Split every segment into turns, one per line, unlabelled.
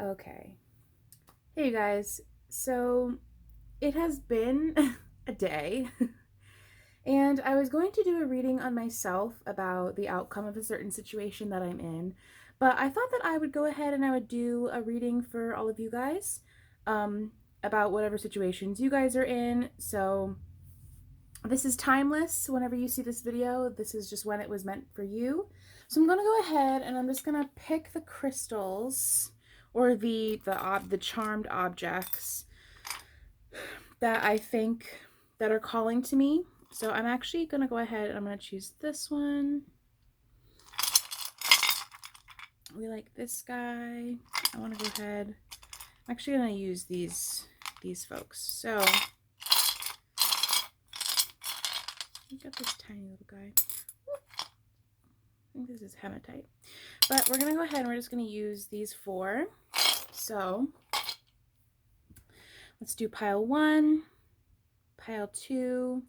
Okay. Hey, you guys. So it has been a day, and I was going to do a reading on myself about the outcome of a certain situation that I'm in, but I thought that I would go ahead and I would do a reading for all of you guys about whatever situations you guys are in. So this is timeless. Whenever you see this video, this is just when it was meant for you. So I'm going to go ahead and I'm just going to pick the crystals or the charmed objects that I think that are calling to me. So I'm actually going to go ahead and I'm going to choose this one. We like this guy. I want to go ahead. I'm actually going to use these folks. So we got this tiny little guy. I think this is hematite. But we're going to go ahead and we're just going to use these four. So let's do pile 1, pile 2,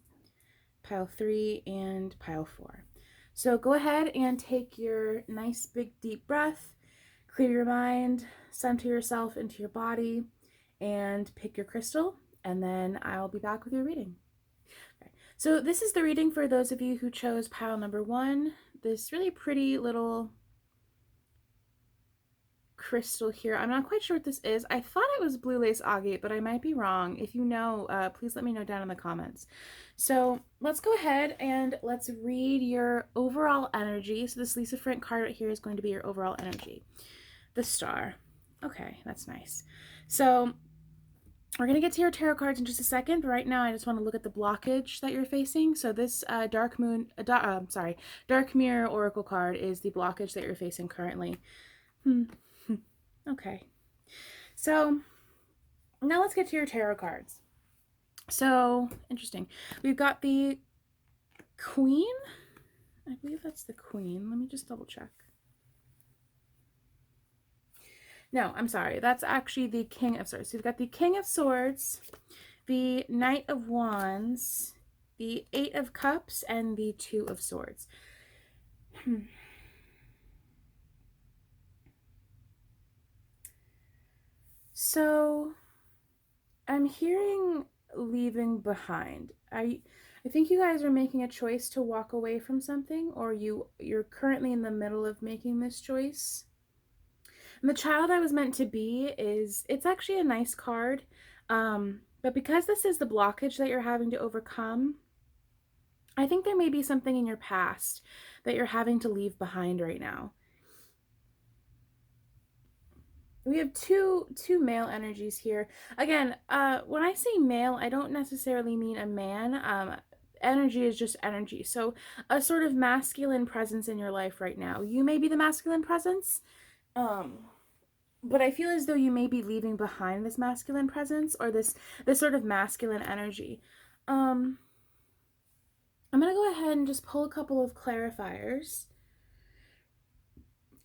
pile 3, and pile 4. So go ahead and take your nice big deep breath, clear your mind, center yourself into your body, and pick your crystal, and then I'll be back with your reading. Okay. So this is the reading for those of you who chose pile number 1, this really pretty little crystal here. I'm not quite sure what this is. I thought it was blue lace agate, but I might be wrong. If you know, please let me know down in the comments. So let's go ahead and let's read your overall energy. So this Lisa Frank card right here is going to be your overall energy. The star. Okay, that's nice. So we're going to get to your tarot cards in just a second, but right now I just want to look at the blockage that you're facing. So this Dark Mirror Oracle card is the blockage that you're facing currently. Okay, so now let's get to your tarot cards. So interesting. We've got the Queen. I believe that's the Queen. Let me just double check. No, I'm sorry. That's actually the King of Swords. So we've got the King of Swords, the Knight of Wands, the Eight of Cups, and the Two of Swords. So I'm hearing leaving behind. I think you guys are making a choice to walk away from something, or you're currently in the middle of making this choice. And the child I was meant to be it's actually a nice card. But because this is the blockage that you're having to overcome, I think there may be something in your past that you're having to leave behind right now. We have two male energies here. Again, when I say male, I don't necessarily mean a man. Energy is just energy. So a sort of masculine presence in your life right now. You may be the masculine presence, but I feel as though you may be leaving behind this masculine presence or this sort of masculine energy. I'm going to go ahead and just pull a couple of clarifiers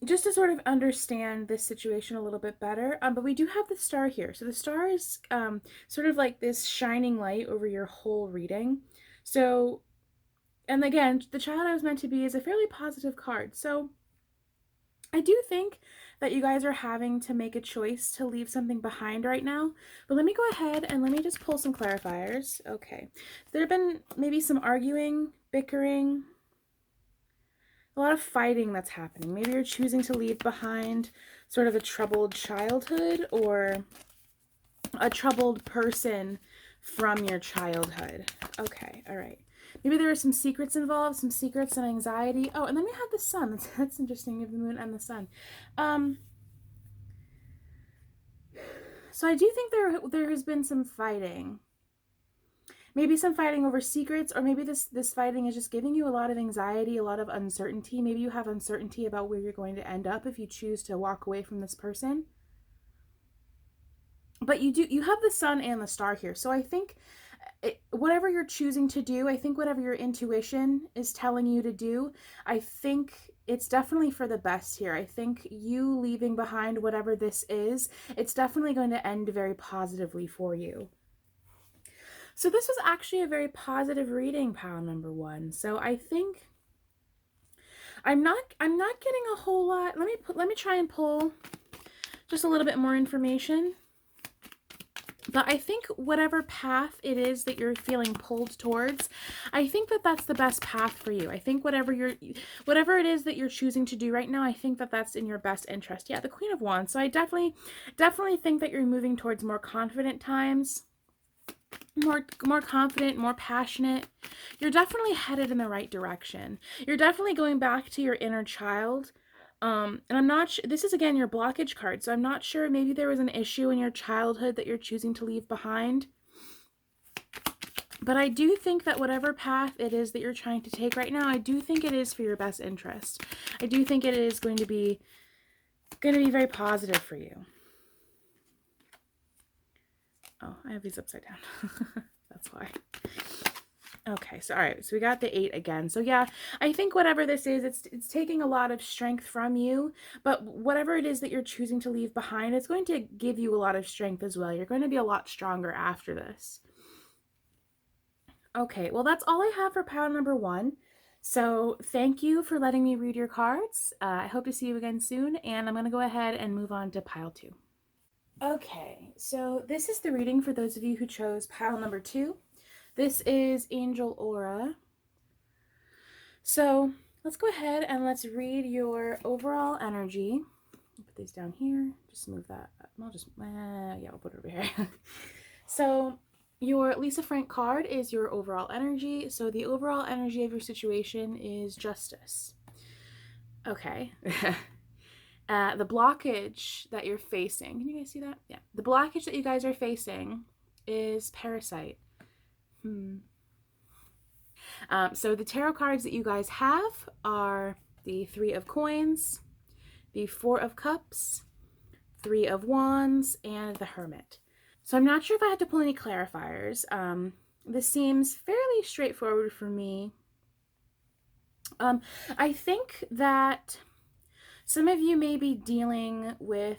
just to sort of understand this situation a little bit better. But we do have the star here. So the star is sort of like this shining light over your whole reading. So, and again, the child I was meant to be is a fairly positive card. So I do think that you guys are having to make a choice to leave something behind right now. But let me go ahead and let me just pull some clarifiers. Okay. There have been maybe some arguing, bickering, a lot of fighting that's happening. Maybe you're choosing to leave behind sort of a troubled childhood or a troubled person from your childhood. Okay, all right. Maybe there are some secrets involved, some secrets and anxiety. Oh, and then we have the sun. That's interesting. You have the moon and the sun. So I do think there has been some fighting. Maybe some fighting over secrets, or maybe this fighting is just giving you a lot of anxiety, a lot of uncertainty. Maybe you have uncertainty about where you're going to end up if you choose to walk away from this person. But you have the sun and the star here. So I think whatever you're choosing to do, I think whatever your intuition is telling you to do, I think it's definitely for the best here. I think you leaving behind whatever this is, it's definitely going to end very positively for you. So this was actually a very positive reading, pile number 1. So I think I'm not getting a whole lot. Let me try and pull just a little bit more information. But I think whatever path it is that you're feeling pulled towards, I think that that's the best path for you. I think whatever it is that you're choosing to do right now, I think that that's in your best interest. Yeah, the Queen of Wands. So I definitely think that you're moving towards more confident times, more confident, more passionate. You're definitely headed in the right direction. You're definitely going back to your inner child. And I'm not this is again your blockage card, so I'm not sure, maybe there was an issue in your childhood that you're choosing to leave behind. But I do think that whatever path it is that you're trying to take right now, I do think it is for your best interest. I do think it is going to be very positive for you. Oh, I have these upside down. That's why. Okay, so all right, so we got the 8 again. So yeah, I think whatever this is, it's taking a lot of strength from you, but whatever it is that you're choosing to leave behind, it's going to give you a lot of strength as well. You're going to be a lot stronger after this. Okay, well, that's all I have for pile number 1. So thank you for letting me read your cards. I hope to see you again soon, and I'm going to go ahead and move on to pile 2. Okay, so this is the reading for those of you who chose pile number 2. This is Angel Aura. So let's go ahead and let's read your overall energy. I'll put these down here. Just move that. I'll just, yeah, we'll put it over here. So your Lisa Frank card is your overall energy. So the overall energy of your situation is justice. Okay. The blockage that you're facing, can you guys see that? Yeah. The blockage that you guys are facing is parasite. So the tarot cards that you guys have are the 3 of Coins, the 4 of Cups, 3 of Wands, and the Hermit. So I'm not sure if I had to pull any clarifiers. This seems fairly straightforward for me. I think that some of you may be dealing with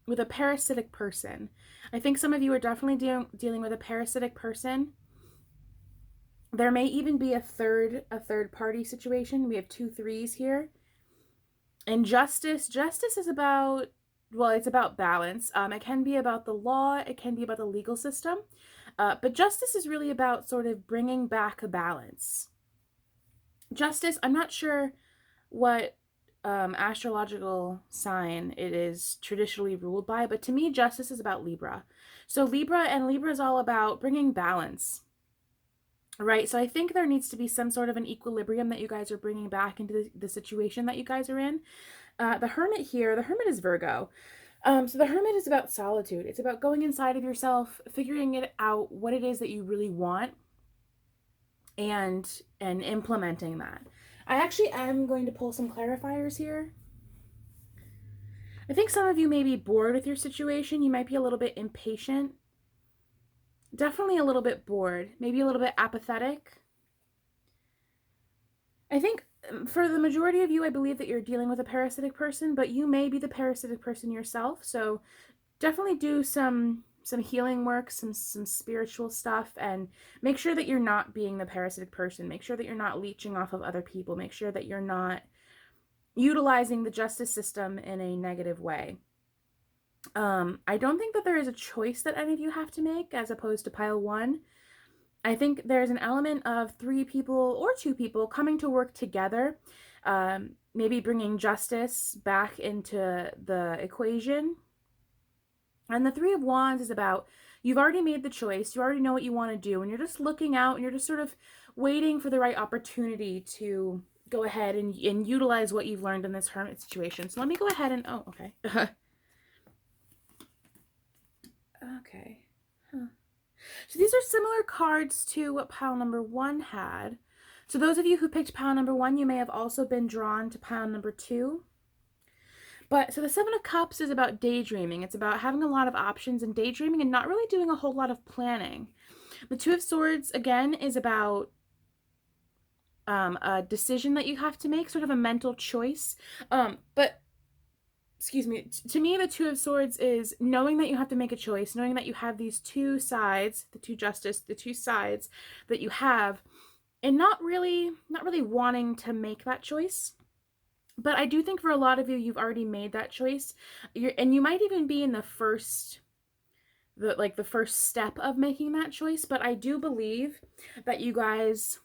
a parasitic person. I think some of you are definitely dealing with a parasitic person. There may even be a third party situation. We have 2 3s here. And justice is about, well, it's about balance. It can be about the law, it can be about the legal system, but justice is really about sort of bringing back a balance. Justice, I'm not sure what astrological sign it is traditionally ruled by, but to me, justice is about Libra. So Libra is all about bringing balance. Right, so I think there needs to be some sort of an equilibrium that you guys are bringing back into the situation that you guys are in. The Hermit here, the Hermit is Virgo. So the Hermit is about solitude. It's about going inside of yourself, figuring it out, what it is that you really want, and implementing that. I actually am going to pull some clarifiers here. I think some of you may be bored with your situation. You might be a little bit impatient. Definitely a little bit bored, maybe a little bit apathetic. I think for the majority of you, I believe that you're dealing with a parasitic person, but you may be the parasitic person yourself. So definitely do some healing work, some spiritual stuff, and make sure that you're not being the parasitic person. Make sure that you're not leeching off of other people. Make sure that you're not utilizing the justice system in a negative way. I don't think that there is a choice that any of you have to make as opposed to pile 1. I think there's an element of 3 people or 2 people coming to work together, maybe bringing justice back into the equation. And the 3 of Wands is about, you've already made the choice, you already know what you want to do, and you're just looking out and you're just sort of waiting for the right opportunity to go ahead and utilize what you've learned in this Hermit situation. So let me go ahead and, oh, okay. Okay. Huh. So these are similar cards to what pile number 1 had. So those of you who picked pile number 1, you may have also been drawn to pile number 2. But so the 7 of Cups is about daydreaming. It's about having a lot of options and daydreaming and not really doing a whole lot of planning. The 2 of Swords, again, is about a decision that you have to make, sort of a mental choice. But excuse me, to me, the 2 of Swords is knowing that you have to make a choice, knowing that you have these 2 sides, the 2 justice, the 2 sides that you have, and not really wanting to make that choice. But I do think for a lot of you, you've already made that choice. And you might even be in the first step of making that choice, but I do believe that you guys,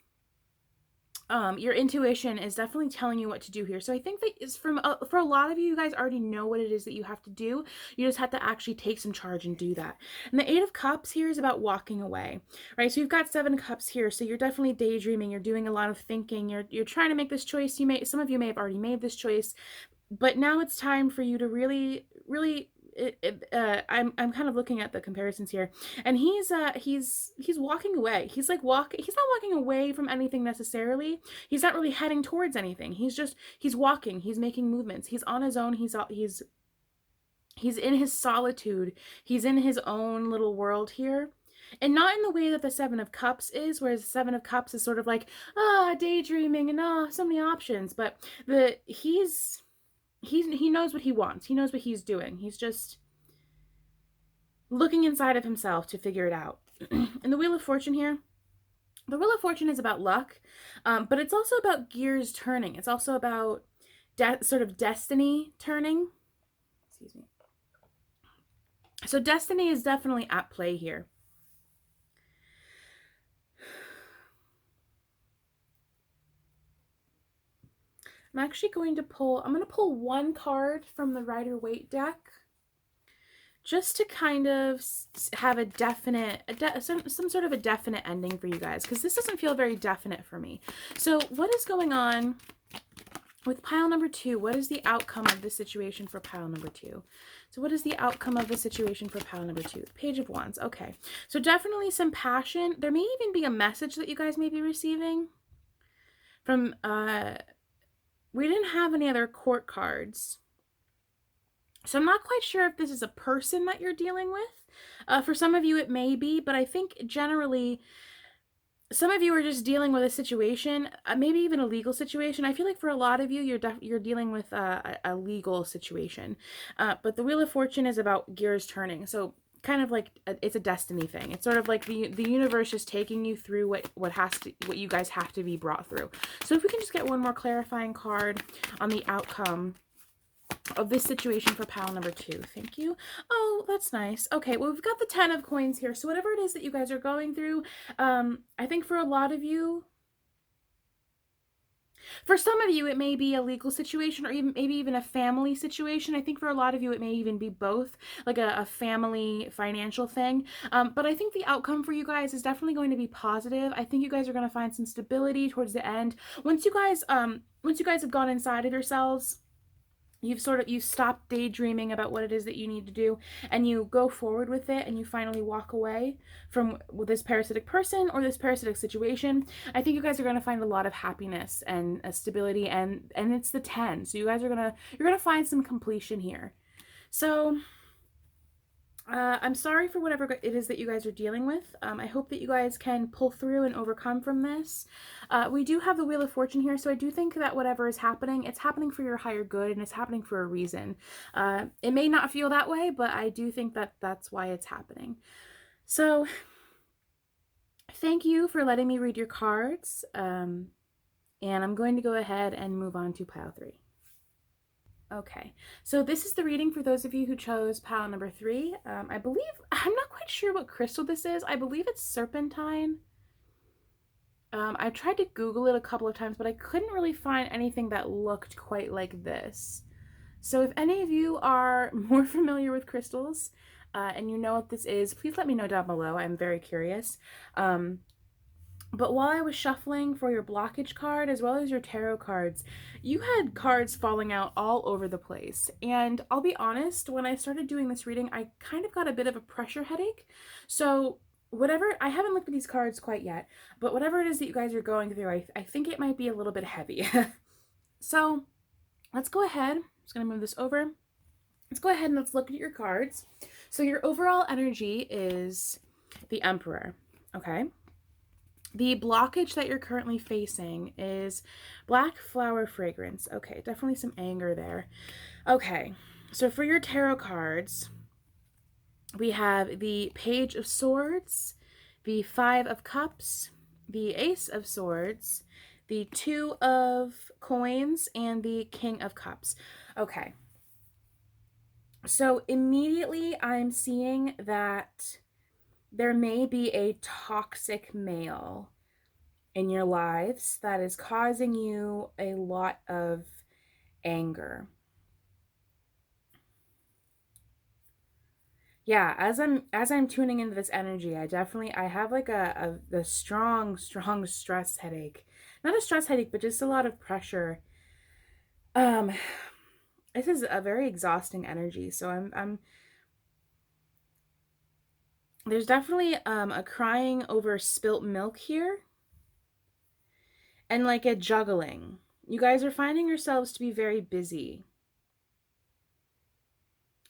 your intuition is definitely telling you what to do here. So I think that is for a lot of you, you guys already know what it is that you have to do. You just have to actually take some charge and do that. And the Eight of Cups here is about walking away, right? So you've got Seven Cups here. So you're definitely daydreaming. You're doing a lot of thinking. You're trying to make this choice. Some of you may have already made this choice, but now it's time for you to really, really. I'm kind of looking at the comparisons here, and he's walking away. He's not walking away from anything necessarily. He's not really heading towards anything. He's walking. He's making movements. He's on his own. He's in his solitude. He's in his own little world here. And not in the way that the Seven of Cups is, whereas the Seven of Cups is sort of like, daydreaming and so many options. But he knows what he wants. He knows what he's doing. He's just looking inside of himself to figure it out. And the Wheel of Fortune here, the Wheel of Fortune is about luck, but it's also about gears turning. It's also about sort of destiny turning. Excuse me. So destiny is definitely at play here. I'm going to pull one card from the Rider-Waite deck, just to kind of have a definite, some sort of a definite ending for you guys, because this doesn't feel very definite for me. So what is going on with pile number 2? What is the outcome of this situation for pile number 2? So what is the outcome of the situation for pile number 2? Page of Wands. Okay. So definitely some passion. There may even be a message that you guys may be receiving from, we didn't have any other court cards. So I'm not quite sure if this is a person that you're dealing with. For some of you, it may be, but I think generally some of you are just dealing with a situation, maybe even a legal situation. I feel like for a lot of you, you're dealing with a legal situation. But the Wheel of Fortune is about gears turning. So kind of like it's a destiny thing. It's sort of like the universe is taking you through what you guys have to be brought through. So if we can just get one more clarifying card on the outcome of this situation for pile number 2. Thank you. Oh, that's nice. Okay, well, we've got the 10 of coins here. So whatever it is that you guys are going through, I think for a lot of you, for some of you, it may be a legal situation or maybe even a family situation. I think for a lot of you, it may even be both, like a family financial thing. But I think the outcome for you guys is definitely going to be positive. I think you guys are going to find some stability towards the end. Once you guys have gone inside of yourselves, you've stopped daydreaming about what it is that you need to do, and you go forward with it, and you finally walk away from this parasitic person or this parasitic situation. I think you guys are going to find a lot of happiness and stability, and it's the 10. So you guys you're going to find some completion here. So I'm sorry for whatever it is that you guys are dealing with. I hope that you guys can pull through and overcome from this. We do have the Wheel of Fortune here, so I do think that whatever is happening, it's happening for your higher good, and it's happening for a reason. It may not feel that way, but I do think that that's why it's happening. So thank you for letting me read your cards, and I'm going to go ahead and move on to pile 3. Okay, so this is the reading for those of you who chose pile number 3. I'm not quite sure what crystal this is. I believe it's serpentine. I tried to Google it a couple of times, but I couldn't really find anything that looked quite like this. So if any of you are more familiar with crystals and you know what this is, please let me know down below. I'm very curious. But while I was shuffling for your blockage card as well as your tarot cards, you had cards falling out all over the place. And I'll be honest, when I started doing this reading, I kind of got a bit of a pressure headache. So I haven't looked at these cards quite yet, but whatever it is that you guys are going through, I think it might be a little bit heavy. So let's go ahead. I'm just going to move this over. Let's go ahead and let's look at your cards. So your overall energy is the Emperor, okay? The blockage that you're currently facing is black flower fragrance. Okay, definitely some anger there. Okay, so for your tarot cards, we have the Page of Swords, the Five of Cups, the Ace of Swords, the Two of Coins, and the King of Cups. Okay. So immediately I'm seeing that there may be a toxic male in your lives that is causing you a lot of anger. Yeah, as I'm tuning into this energy, I have like a strong stress headache. Not a stress headache, but just a lot of pressure. Um this is a very exhausting energy. So I'm there's definitely a crying over spilt milk here, and like a juggling. You guys are finding yourselves to be very busy.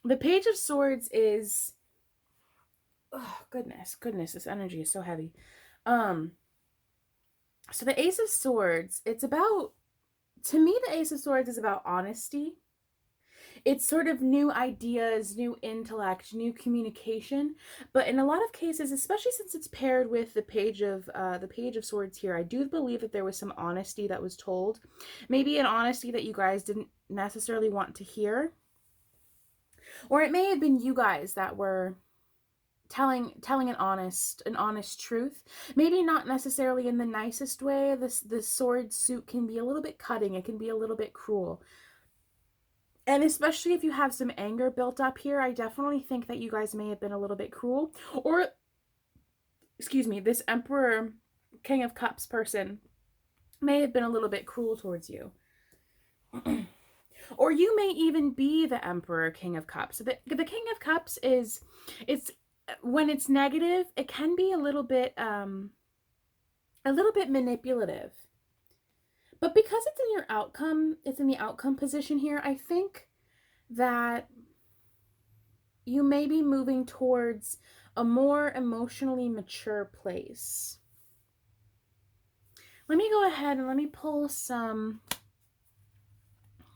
The Page of Swords is, oh goodness, this energy is so heavy. Um so the Ace of Swords, it's about, to me the Ace of Swords is about honesty. It's sort of new ideas, new intellect, new communication. But in a lot of cases, especially since it's paired with the Page of Swords here, I do believe that there was some honesty that was told. Maybe an honesty that you guys didn't necessarily want to hear. Or it may have been you guys that were telling an honest truth. Maybe not necessarily in the nicest way. This sword suit can be a little bit cutting, it can be a little bit cruel. And especially if you have some anger built up here, I definitely think that you guys may have been a little bit cruel. Or, excuse me, this Emperor King of Cups person may have been a little bit cruel towards you. Or you may even be the Emperor King of Cups. So the King of Cups is, it's, when it's negative, it can be a little bit manipulative. But because it's in your outcome, it's in the outcome position here, I think that you may be moving towards a more emotionally mature place. Let me go ahead and let me pull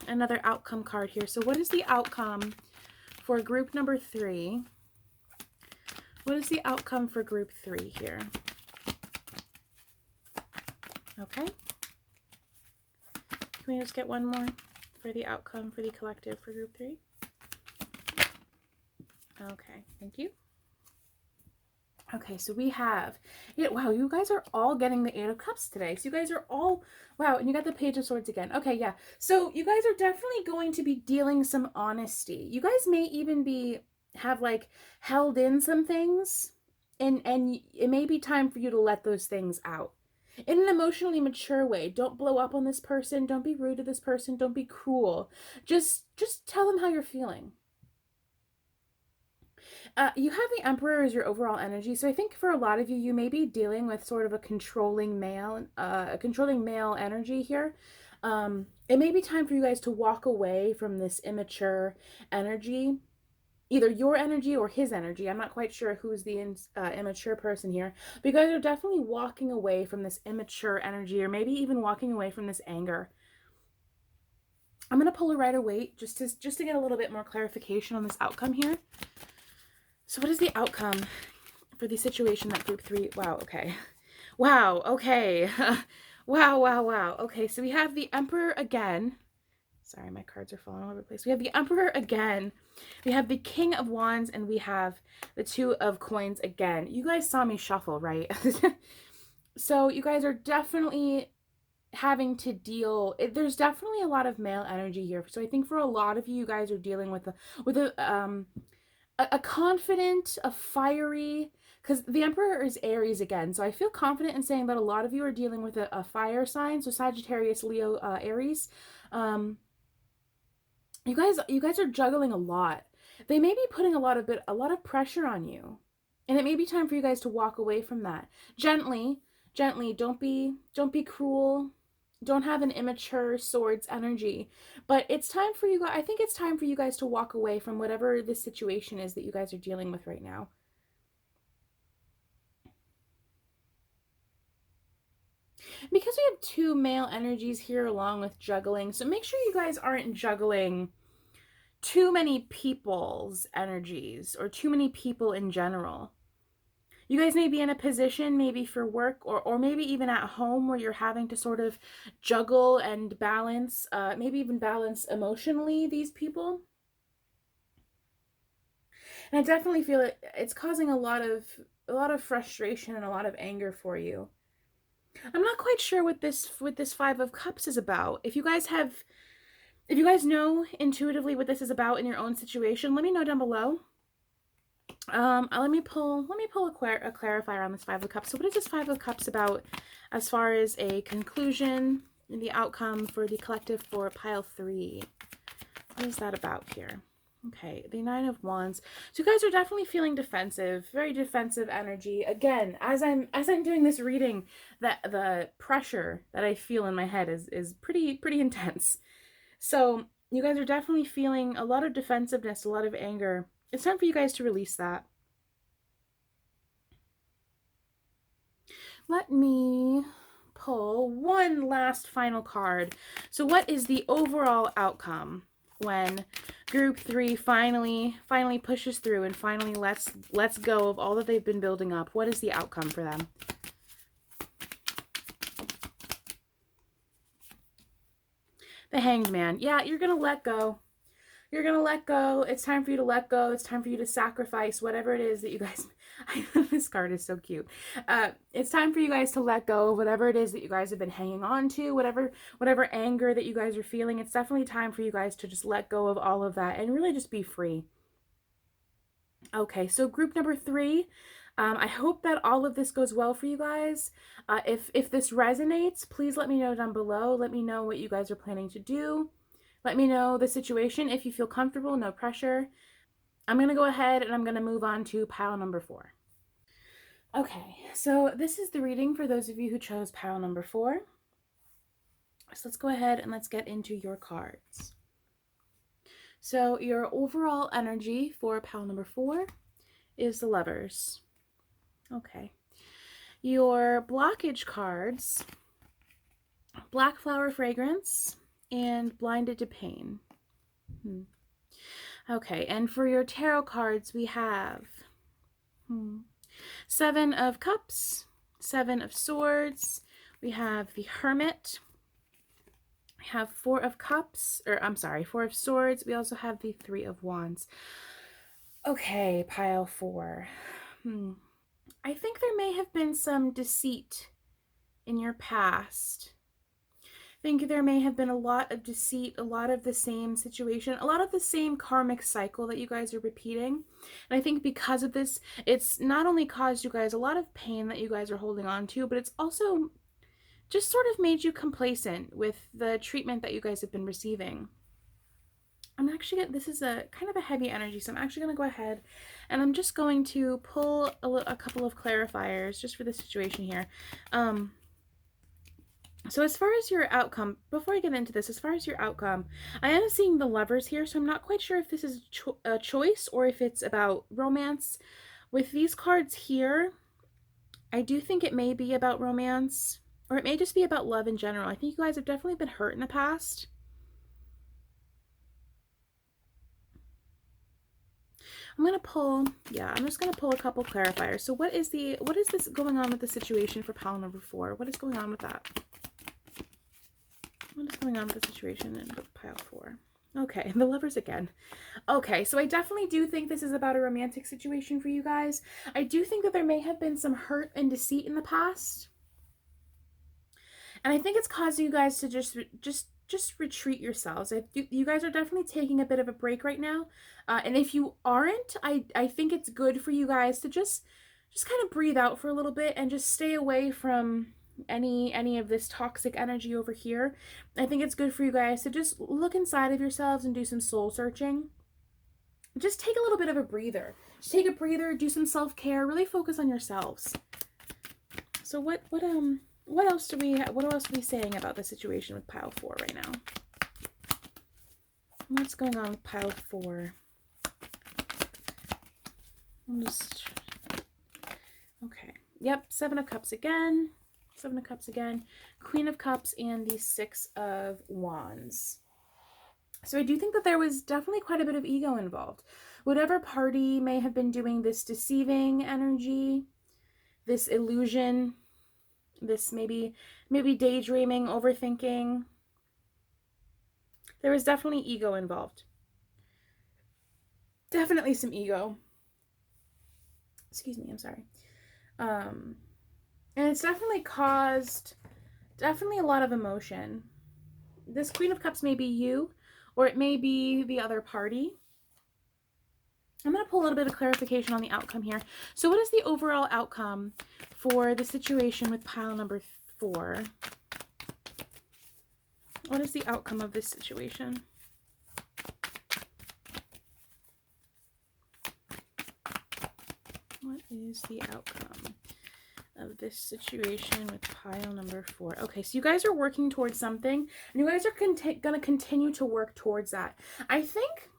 another outcome card here. So what is the outcome for group number 3? What is the outcome for group 3 here? Okay. Can we just get one more for the outcome for the collective for group 3? Okay, thank you. Okay, so we have, yeah, wow, you guys are all getting the 8 of Cups today. So you guys are all, wow, and you got the Page of Swords again. Okay, yeah. So you guys are definitely going to be dealing some honesty. You guys may even have like held in some things, and it may be time for you to let those things out in an emotionally mature way. Don't blow up on this person. Don't be rude to this person. Don't be cruel. Just tell them how you're feeling. You have the Emperor as your overall energy, so I think for a lot of you, you may be dealing with sort of a controlling male energy here. It may be time for you guys to walk away from this immature energy, either your energy or his energy. I'm not quite sure who's the immature person here, but you guys are definitely walking away from this immature energy, or maybe even walking away from this anger. I'm going to pull a Rider-Waite just to get a little bit more clarification on this outcome here. So what is the outcome for the situation that group 3, wow, okay. Wow, okay. Wow. Okay, so we have the Emperor again. Sorry, my cards are falling all over the place. We have the Emperor again. We have the King of Wands, and we have the Two of Coins again. You guys saw me shuffle, right? So you guys are definitely having to deal, there's definitely a lot of male energy here. So I think for a lot of you, you guys are dealing with a confident, a fiery, because the Emperor is Aries again. So I feel confident in saying that a lot of you are dealing with a fire sign. So Sagittarius, Leo, Aries. You guys are juggling a lot. They may be putting a lot of pressure on you. And it may be time for you guys to walk away from that. Gently, don't be cruel. Don't have an immature swords energy. But it's time for you guys, I think it's time for you guys to walk away from whatever this situation is that you guys are dealing with right now. Because we have 2 male energies here along with juggling, so make sure you guys aren't juggling too many people's energies or too many people in general. You guys may be in a position, maybe for work or maybe even at home, where you're having to sort of juggle and balance, maybe even balance emotionally, these people. And I definitely feel it's causing a lot of frustration and a lot of anger for you. I'm not quite sure what this 5 of Cups is about. If you guys know intuitively what this is about in your own situation, let me know down below. Let me pull a clarifier on this 5 of Cups. So what is this 5 of Cups about as far as a conclusion and the outcome for the collective for pile 3? What is that about here? Okay, the 9 of Wands. So you guys are definitely feeling defensive, very defensive energy. Again, as I'm doing this reading, that the pressure that I feel in my head is pretty intense. So you guys are definitely feeling a lot of defensiveness, a lot of anger. It's time for you guys to release that. Let me pull one last final card. So what is the overall outcome when group 3 finally pushes through and finally lets go of all that they've been building up? What is the outcome for them? The Hanged Man. Yeah, you're going to let go. You're going to let go. It's time for you to let go. It's time for you to sacrifice whatever it is that you guys... This card is so cute. It's time for you guys to let go of whatever it is that you guys have been hanging on to, whatever anger that you guys are feeling. It's definitely time for you guys to just let go of all of that and really just be free. Okay, so group number 3, I hope that all of this goes well for you guys. If this resonates, please let me know down below. Let me know what you guys are planning to do. Let me know the situation if you feel comfortable, no pressure. I'm going to go ahead and I'm going to move on to pile number 4. Okay, so this is the reading for those of you who chose pile number 4. So let's go ahead and let's get into your cards. So your overall energy for pile number 4 is the Lovers. Okay. Your blockage cards, Black Flower Fragrance and Blinded to Pain. Okay, and for your tarot cards, we have 7 of Cups, 7 of Swords, we have the Hermit, we have 4 of Cups, 4 of Swords, we also have the 3 of Wands. Okay, pile 4. I think there may have been some deceit in your past. I think there may have been a lot of deceit, a lot of the same situation, a lot of the same karmic cycle that you guys are repeating. And I think because of this, it's not only caused you guys a lot of pain that you guys are holding on to, but it's also just sort of made you complacent with the treatment that you guys have been receiving. I'm actually, this is a kind of a heavy energy, so I'm actually going to go ahead and I'm just going to pull a couple of clarifiers just for the situation here. So as far as your outcome, before I get into this, as far as your outcome, I am seeing the Lovers here, so I'm not quite sure if this is a choice or if it's about romance. With these cards here, I do think it may be about romance, or it may just be about love in general. I think you guys have definitely been hurt in the past. I'm just going to pull a couple clarifiers. So what is this going on with the situation for pile number 4? What is going on with that? What is going on with the situation in pile 4? Okay, the Lovers again. Okay, so I definitely do think this is about a romantic situation for you guys. I do think that there may have been some hurt and deceit in the past. And I think it's causing you guys to just retreat yourselves. You guys are definitely taking a bit of a break right now. And if you aren't, I think it's good for you guys to just kind of breathe out for a little bit and just stay away from any of this toxic energy over here. I think it's good for you guys to just look inside of yourselves and do some soul searching. Just take a little bit of a breather. Just take a breather, do some self-care, really focus on yourselves. So what else are we saying about the situation with pile 4 right now? What's going on with pile 4? Okay. Yep, 7 of Cups again. 7 of Cups again. Queen of Cups and the 6 of Wands. So I do think that there was definitely quite a bit of ego involved. Whatever party may have been doing this deceiving energy, this illusion, this maybe daydreaming, overthinking. There was definitely ego involved. Definitely some ego. Excuse me, I'm sorry. And it's definitely caused definitely a lot of emotion. This Queen of Cups may be you, or it may be the other party. I'm going to pull a little bit of clarification on the outcome here. So what is the overall outcome for the situation with pile number 4? What is the outcome of this situation? What is the outcome of this situation with pile number 4? Okay, so you guys are working towards something, and you guys are going to continue to work towards that. I think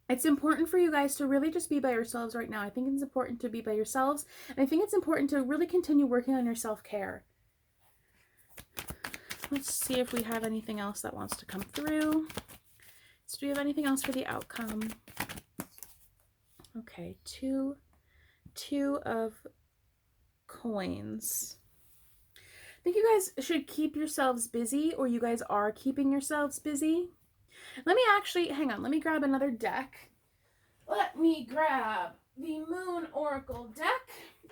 it's important for you guys to really just be by yourselves right now. I think it's important to be by yourselves, and I think it's important to really continue working on your self-care. Let's see if we have anything else that wants to come through. So do we have anything else for the outcome? Okay, two of coins. I think you guys should keep yourselves busy, or you guys are keeping yourselves busy. Let me actually, hang on, let me grab another deck. Let me grab the Moon Oracle deck,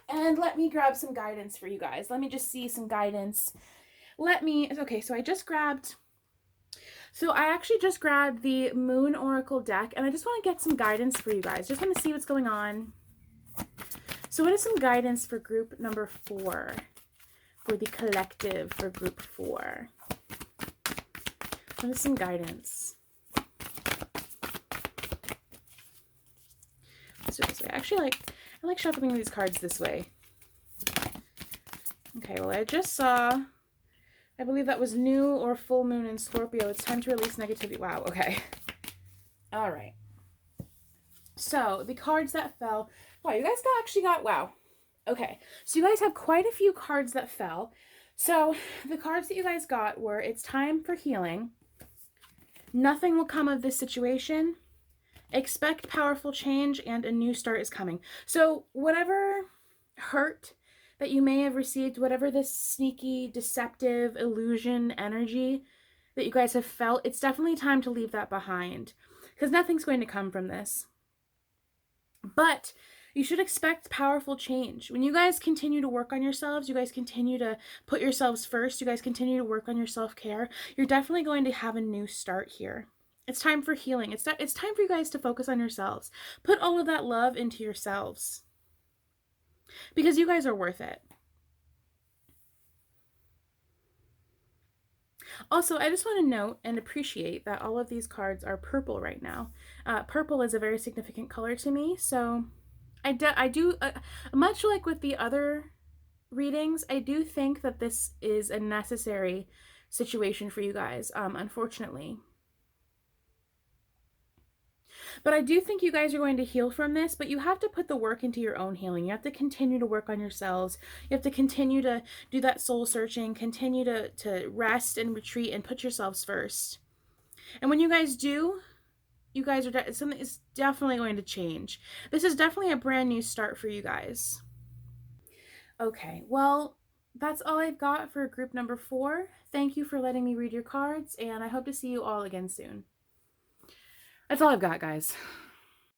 and let me grab some guidance for you guys. Let me just see some guidance. Okay, so I actually just grabbed the Moon Oracle deck, and I just want to get some guidance for you guys. Just want to see what's going on. So what is some guidance for group number 4? For the collective for group 4? What is some guidance? Let's do it this way. Actually, I like shuffling these cards this way. Okay, well, I just saw, I believe that was new or full moon in Scorpio. It's time to release negativity. Wow, okay. All right. So, the cards that fell. Wow, you guys actually got, wow. Okay, so you guys have quite a few cards that fell. So, the cards that you guys got were, it's time for healing. Nothing will come of this situation. Expect powerful change, and a new start is coming. So, whatever hurt that you may have received, whatever this sneaky, deceptive, illusion energy that you guys have felt, it's definitely time to leave that behind, because nothing's going to come from this. But you should expect powerful change. When you guys continue to work on yourselves, you guys continue to put yourselves first, you guys continue to work on your self-care, you're definitely going to have a new start here. It's time for healing. It's time for you guys to focus on yourselves. Put all of that love into yourselves, because you guys are worth it. Also, I just want to note and appreciate that all of these cards are purple right now. Purple is a very significant color to me, so I do, much like with the other readings, I do think that this is a necessary situation for you guys, unfortunately. But I do think you guys are going to heal from this, but you have to put the work into your own healing. You have to continue to work on yourselves. You have to continue to do that soul searching, continue to rest and retreat and put yourselves first. And when you guys do, you guys are something is definitely going to change. This is definitely a brand new start for you guys. Okay, well, that's all I've got for group number 4. Thank you for letting me read your cards, and I hope to see you all again soon. That's all I've got, guys.